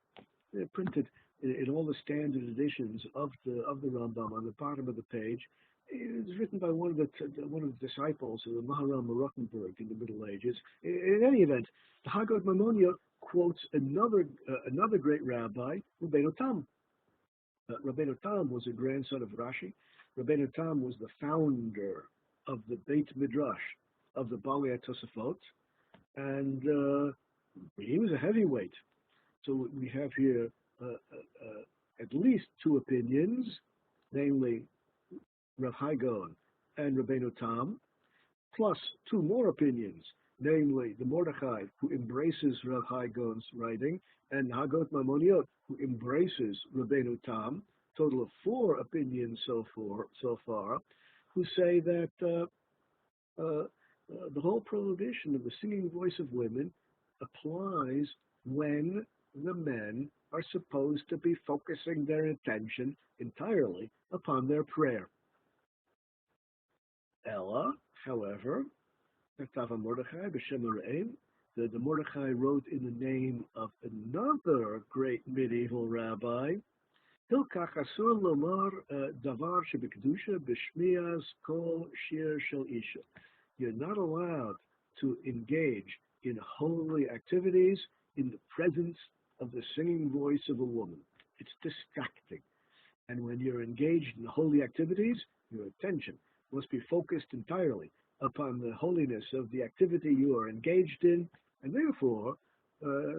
Speaker 1: They're printed in all the standard editions of the Rambam on the bottom of the page. It's written by one of the disciples of the Maharam Rothenburg in the Middle Ages. In any event, the Hagot Maimoniot quotes another great rabbi, Rabbeinu Tam. Rabbeinu Tam was a grandson of Rashi. Rabbeinu Tam was the founder of the Beit Midrash of the Balei Tosafot, and he was a heavyweight. So we have here at least two opinions, namely Rav Hai Gaon and Rabbeinu Tam, plus two more opinions, namely the Mordechai, who embraces Rav Hai Gaon's writing, and Hagot Maimoniot, who embraces Rabbeinu Tam. Total of four opinions so far, who say that the whole prohibition of the singing voice of women applies when the men are supposed to be focusing their attention entirely upon their prayer. Ella, however, the Mordechai wrote in the name of another great medieval rabbi, Hilkach asur lomar davar shebekdusha b'shmias kol shir shel isha. You're not allowed to engage in holy activities in the presence of the singing voice of a woman. It's distracting. And when you're engaged in holy activities, your attention must be focused entirely upon the holiness of the activity you are engaged in, and therefore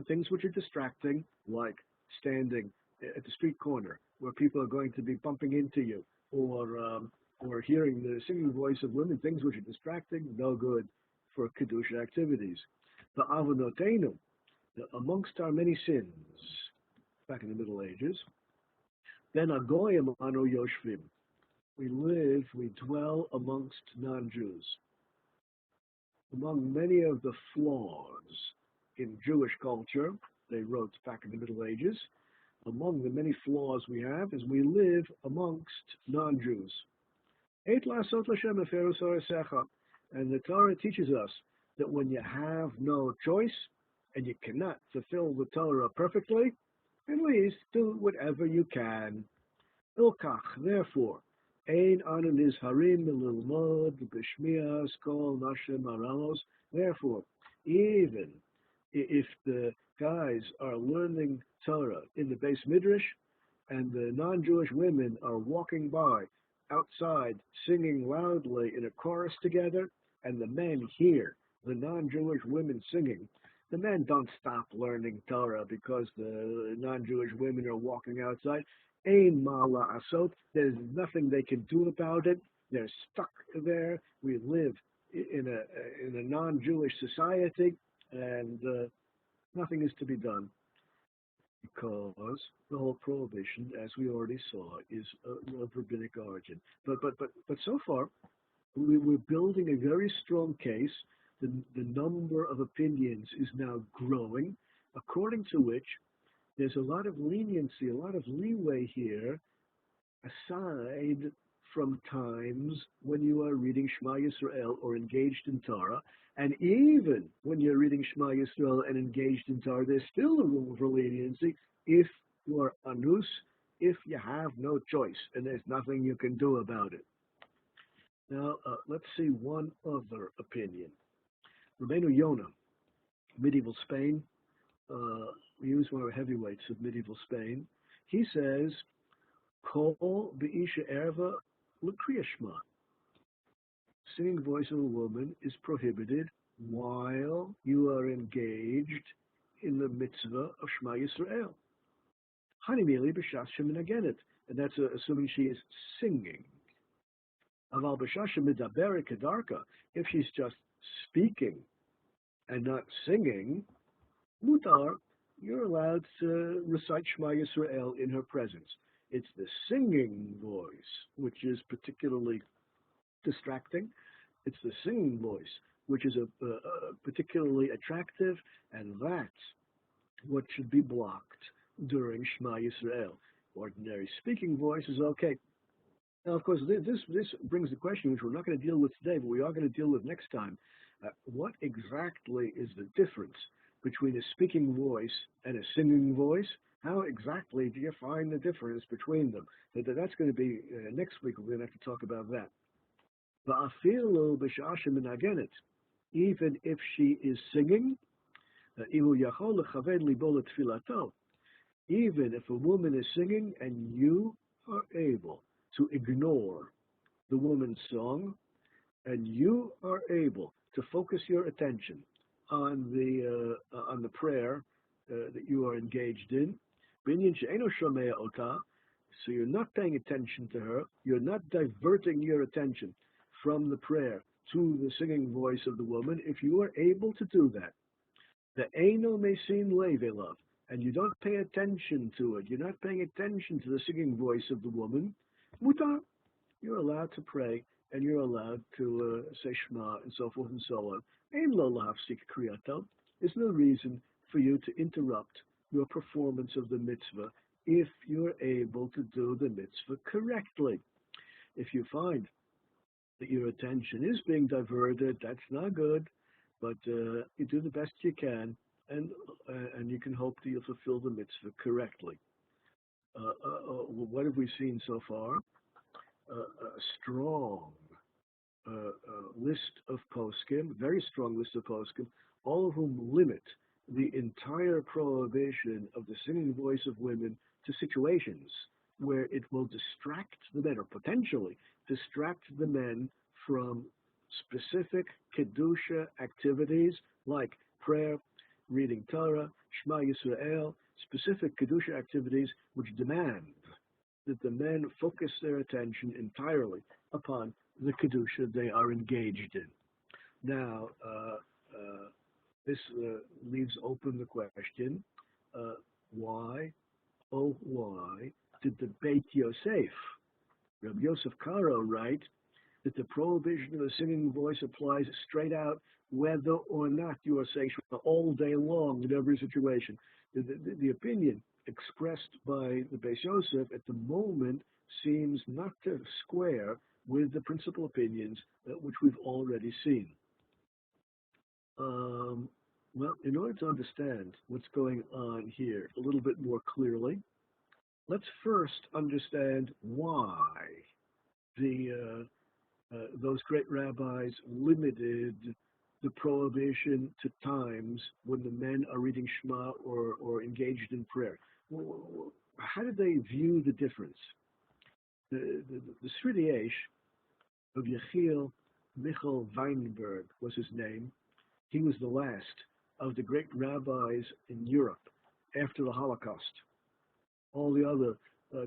Speaker 1: things which are distracting, like standing at the street corner where people are going to be bumping into you, or hearing the singing voice of women, things which are distracting, no good for Kedusha activities. The avonotenu, amongst our many sins, back in the Middle Ages, then agoyim anu yoshvim. We dwell amongst non-Jews. Among many of the flaws in Jewish culture, they wrote back in the Middle Ages, among the many flaws we have is we live amongst non-Jews. And the Torah teaches us that when you have no choice and you cannot fulfill the Torah perfectly, at least do whatever you can. Ilkach, therefore, ein anu nizharim mililmod b'shmias kol nashem aramos. Therefore, even if the guys are learning Torah in the Beis Midrash and the non-Jewish women are walking by outside singing loudly in a chorus together, and the men hear the non-Jewish women singing, the men don't stop learning Torah because the non-Jewish women are walking outside. Ein mala asot. There's nothing they can do about it. They're stuck there. We live in a non-Jewish society, and nothing is to be done because the whole prohibition, as we already saw, is of rabbinic origin. But so far, we're building a very strong case. The number of opinions is now growing, according to which there's a lot of leniency, a lot of leeway here, aside from times when you are reading Shema Yisrael or engaged in Torah, and even when you're reading Shema Yisrael and engaged in Torah, there's still a room for leniency if you are anus, if you have no choice, and there's nothing you can do about it. Now, let's see one other opinion. Rabbeinu Yonah, medieval Spain, he was one of the heavyweights of medieval Spain. He says, Kol Isha erva l'kriya shema. Singing voice of a woman is prohibited while you are engaged in the mitzvah of Shema Yisrael. Hanimili b'shas sheminagenet, and that's assuming she is singing. Aval b'shas shemidaberet kedarka, if she's just speaking and not singing, mutar, you're allowed to recite Shema Yisrael in her presence. It's the singing voice which is particularly distracting. It's the singing voice which is particularly attractive, and that's what should be blocked during Shema Yisrael. Ordinary speaking voice is okay. Now, of course, this brings the question, which we're not going to deal with today, but we are going to deal with next time. What exactly is the difference between a speaking voice and a singing voice? How exactly do you find the difference between them? That's going to be next week. We're going to have to talk about that. Va'afilu b'sha'asha menagenet. Even if she is singing, ihu yachol lechaved libo letfilato. Even if a woman is singing and you are able to ignore the woman's song, and you are able to focus your attention on the prayer that you are engaged in, so you're not paying attention to her, you're not diverting your attention from the prayer to the singing voice of the woman. If you are able to do that, the Eino Mesin Levelov, and you don't pay attention to it, you're not paying attention to the singing voice of the woman, mutar, you're allowed to pray, and you're allowed to say Shema, and so forth and so on. Ein lo lahafsik kriyato. There's no reason for you to interrupt your performance of the mitzvah if you're able to do the mitzvah correctly. If you find that your attention is being diverted, that's not good, but you do the best you can, and you can hope that you'll fulfill the mitzvah correctly. What have we seen so far? A strong list of poskim, very strong list of poskim, all of whom limit the entire prohibition of the singing voice of women to situations where it will distract the men, or potentially distract the men from specific Kedusha activities like prayer, reading Torah, Shema Yisrael, specific Kedusha activities which demand that the men focus their attention entirely upon the Kedusha they are engaged in. Now, this leaves open the question, why did the Beit Yosef, Rabbi Yosef Karo, write that the prohibition of a singing voice applies straight out whether or not you are saying Shema all day long in every situation? The opinion expressed by the Beis Yosef at the moment seems not to square with the principal opinions which we've already seen. Well, in order to understand what's going on here a little bit more clearly, let's first understand why those great rabbis limited the prohibition to times when the men are reading Shema or engaged in prayer. How did they view the difference? The Sridei of Yechiel Michal Weinberg was his name. He was the last of the great rabbis in Europe after the Holocaust. All the other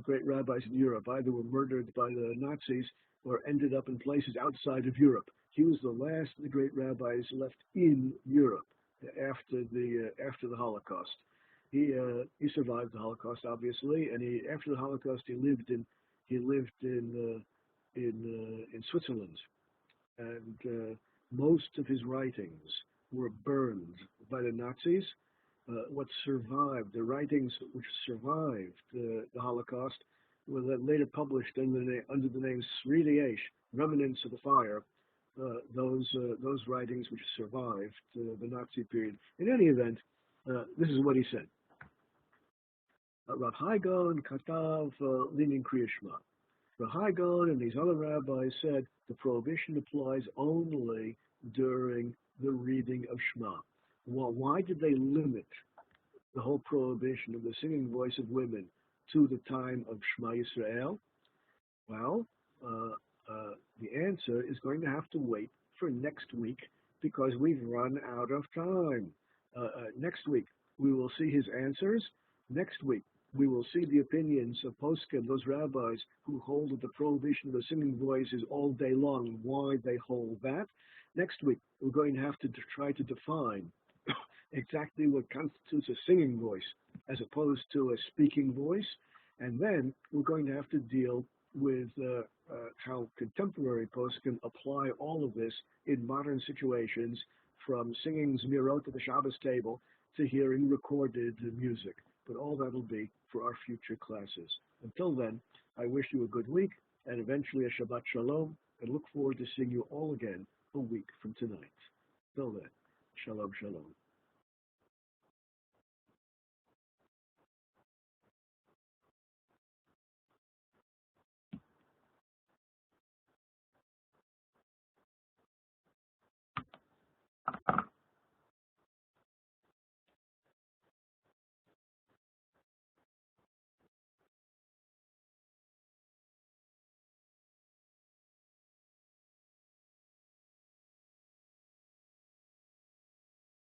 Speaker 1: great rabbis in Europe either were murdered by the Nazis or ended up in places outside of Europe. He was the last of the great rabbis left in Europe after the Holocaust. He survived the Holocaust, obviously, and after the Holocaust he lived in Switzerland, and most of his writings were burned by the Nazis. What survived, the writings which survived the Holocaust, were then later published under the name Sridei, Remnants of the Fire. Those writings which survived the Nazi period. In any event, this is what he said. Rav Haigon Katav Linin Kriya Shema. Rav Haigon and these other rabbis said the prohibition applies only during the reading of Shema. Well, why did they limit the whole prohibition of the singing voice of women to the time of Shema Yisrael? Well, the answer is going to have to wait for next week because we've run out of time. Next week, we will see his answers. Next week, we will see the opinions of poskim, those rabbis who hold that the prohibition of the singing voice is all day long, and why they hold that. Next week, we're going to have to try to define exactly what constitutes a singing voice as opposed to a speaking voice. And then we're going to have to deal with how contemporary poskim apply all of this in modern situations, from singing Zemirot at the Shabbos table to hearing recorded music. But all that will be for our future classes. Until then, I wish you a good week and eventually a Shabbat Shalom, and look forward to seeing you all again a week from tonight. Till then, Shalom, Shalom.